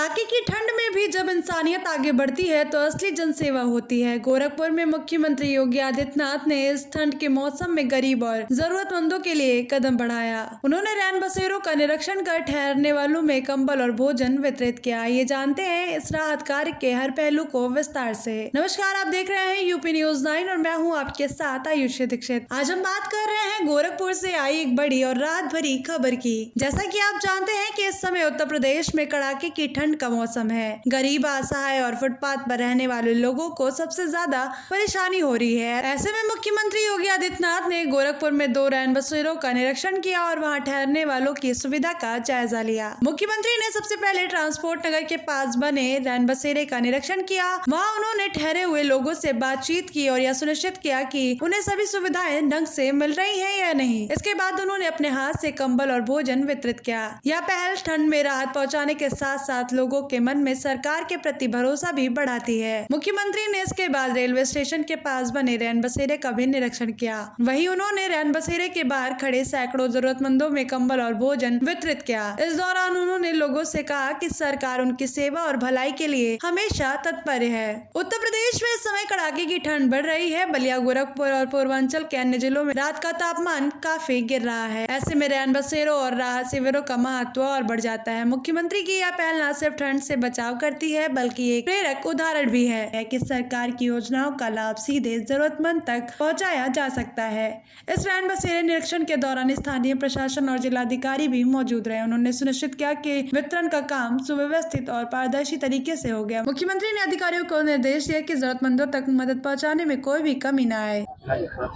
कड़ाके की ठंड में भी जब इंसानियत आगे बढ़ती है तो असली जनसेवा होती है। गोरखपुर में मुख्यमंत्री योगी आदित्यनाथ ने इस ठंड के मौसम में गरीब और जरूरतमंदों के लिए कदम बढ़ाया। उन्होंने रैन बसेरों का निरीक्षण कर ठहरने वालों में कंबल और भोजन वितरित किया। ये जानते हैं इस राहत कार्य के हर पहलू को विस्तार से। नमस्कार, आप देख रहे हैं यूपी न्यूज़ 9 और मैं हूँ आपके साथ आयुषी दीक्षित। आज हम बात कर रहे हैं गोरखपुर से आई एक बड़ी और राहत भरी खबर की। जैसा कि आप जानते हैं कि इस समय उत्तर प्रदेश में कड़ाके की ठंड का मौसम है। गरीब, असहाय और फुटपाथ पर रहने वाले लोगों को सबसे ज्यादा परेशानी हो रही है। ऐसे में मुख्यमंत्री योगी आदित्यनाथ ने गोरखपुर में 2 रैन बसेरों का निरीक्षण किया और वहां ठहरने वालों की सुविधा का जायजा लिया। मुख्यमंत्री ने सबसे पहले ट्रांसपोर्ट नगर के पास बने रैन बसेरे का निरीक्षण किया। वहाँ उन्होंने ठहरे हुए लोगों से बातचीत की और यह सुनिश्चित किया कि उन्हें सभी सुविधाएं ढंग से मिल रही है या नहीं। इसके बाद उन्होंने अपने हाथ से कंबल और भोजन वितरित किया। यह पहल ठंड में राहत पहुँचाने के साथ साथ लोगों के मन में सरकार के प्रति भरोसा भी बढ़ाती है। मुख्यमंत्री ने इसके बाद रेलवे स्टेशन के पास बने रैन बसेरे का भी निरीक्षण किया। वहीं उन्होंने रैन बसेरे के बाहर खड़े सैकड़ों जरूरतमंदों में कंबल और भोजन वितरित किया। इस दौरान उन्होंने लोगों से कहा कि सरकार उनकी सेवा और भलाई के लिए हमेशा तत्पर है। उत्तर प्रदेश में इस समय कड़ाके की ठंड बढ़ रही है। बलिया, गोरखपुर और पूर्वांचल के अन्य जिलों में रात का तापमान काफी गिर रहा है। ऐसे में रैन बसेरों और राहत शिविरों का महत्व और बढ़ जाता है। मुख्यमंत्री की यह पहल न सिर्फ ठंड से बचाव करती है बल्कि एक प्रेरक उदाहरण भी है कि सरकार की योजनाओं का लाभ सीधे जरूरतमंद तक पहुंचाया जा सकता है। इस रैन बसेरे निरीक्षण के दौरान स्थानीय प्रशासन और जिलाधिकारी भी मौजूद रहे। उन्होंने सुनिश्चित किया कि वितरण का काम सुव्यवस्थित और पारदर्शी तरीके से हो गया। मुख्यमंत्री ने अधिकारियों को निर्देश दिया कि जरूरतमंदों तक मदद पहुँचाने में कोई भी कमी न आए।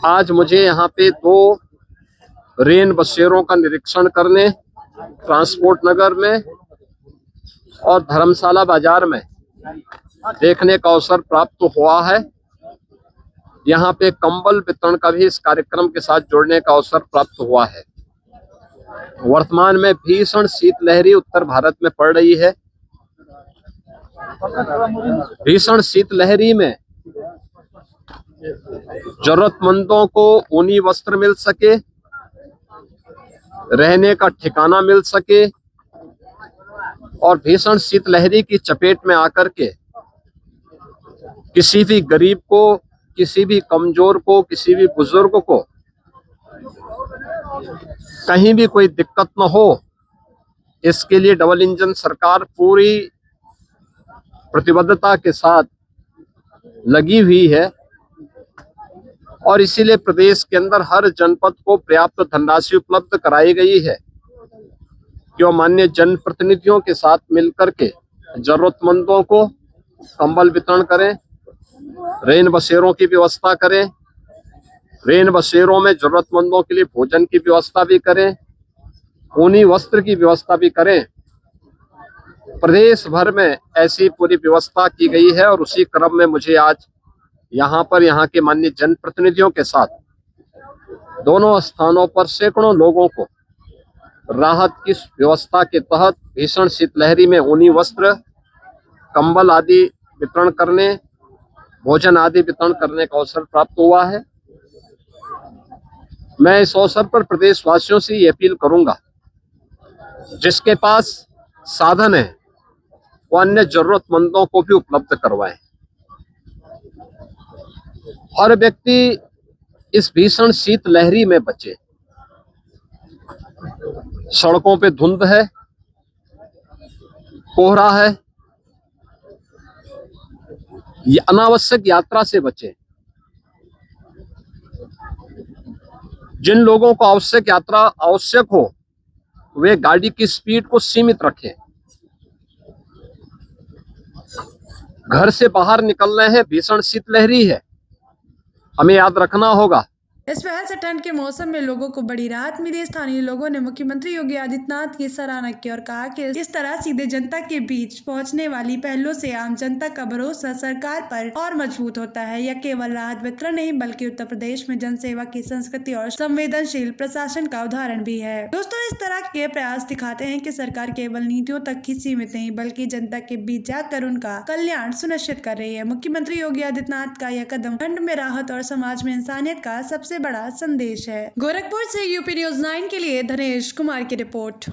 आज मुझे यहाँ पे 2 रेन बसेरों का निरीक्षण करने ट्रांसपोर्ट नगर में और धर्मशाला बाजार में देखने का अवसर प्राप्त हुआ है। यहाँ पे कंबल वितरण का भी इस कार्यक्रम के साथ जोड़ने का अवसर प्राप्त हुआ है। वर्तमान में भीषण शीतलहरी उत्तर भारत में पड़ रही है। भीषण शीतलहरी में जरूरतमंदों को ऊनी वस्त्र मिल सके, रहने का ठिकाना मिल सके और भीषण शीतलहरी की चपेट में आकर के किसी भी गरीब को, किसी भी कमजोर को, किसी भी बुजुर्ग को कहीं भी कोई दिक्कत न हो, इसके लिए डबल इंजन सरकार पूरी प्रतिबद्धता के साथ लगी हुई है और इसीलिए प्रदेश के अंदर हर जनपद को पर्याप्त धनराशि उपलब्ध कराई गई है कि वो माननीय जनप्रतिनिधियों के साथ मिलकर के जरूरतमंदों को कंबल वितरण करें, रेन बसेरों की व्यवस्था करें, रेन बसेरों में जरूरतमंदों के लिए भोजन की व्यवस्था भी करें, ऊनी वस्त्र की व्यवस्था भी करें। प्रदेश भर में ऐसी पूरी व्यवस्था की गई है और उसी क्रम में मुझे आज यहाँ के माननीय जनप्रतिनिधियों के साथ दोनों स्थानों पर सैकड़ों लोगों को राहत की व्यवस्था के तहत भीषण शीतलहरी में ऊनी वस्त्र, कंबल आदि वितरण करने, भोजन आदि वितरण करने का अवसर प्राप्त हुआ है। मैं इस अवसर पर प्रदेशवासियों से ये अपील करूंगा, जिसके पास साधन है वो अन्य जरूरतमंदों को भी उपलब्ध करवाएं। हर व्यक्ति इस भीषण शीतलहरी में बचे। सड़कों पे धुंध है, कोहरा है, ये अनावश्यक यात्रा से बचे। जिन लोगों को आवश्यक यात्रा आवश्यक हो वे गाड़ी की स्पीड को सीमित रखें। घर से बाहर निकल रहे हैं, भीषण शीतलहरी है, हमें याद रखना होगा। इस पहल से ठंड के मौसम में लोगों को बड़ी राहत मिली। स्थानीय लोगों ने मुख्यमंत्री योगी आदित्यनाथ की सराहना की और कहा कि इस तरह सीधे जनता के बीच पहुंचने वाली पहलों से आम जनता का भरोसा सरकार पर और मजबूत होता है। यह केवल राहत वितरण नहीं बल्कि उत्तर प्रदेश में जनसेवा की संस्कृति और संवेदनशील प्रशासन का उदाहरण भी है। दोस्तों, इस तरह के प्रयास दिखाते हैं कि सरकार केवल नीतियों तक ही सीमित नहीं बल्कि जनता के बीच जाकर उनका कल्याण सुनिश्चित कर रही है। मुख्यमंत्री योगी आदित्यनाथ का यह कदम ठंड में राहत और समाज में इंसानियत का सबसे बड़ा संदेश है। गोरखपुर से यूपी न्यूज़ 9 के लिए धनेश कुमार की रिपोर्ट।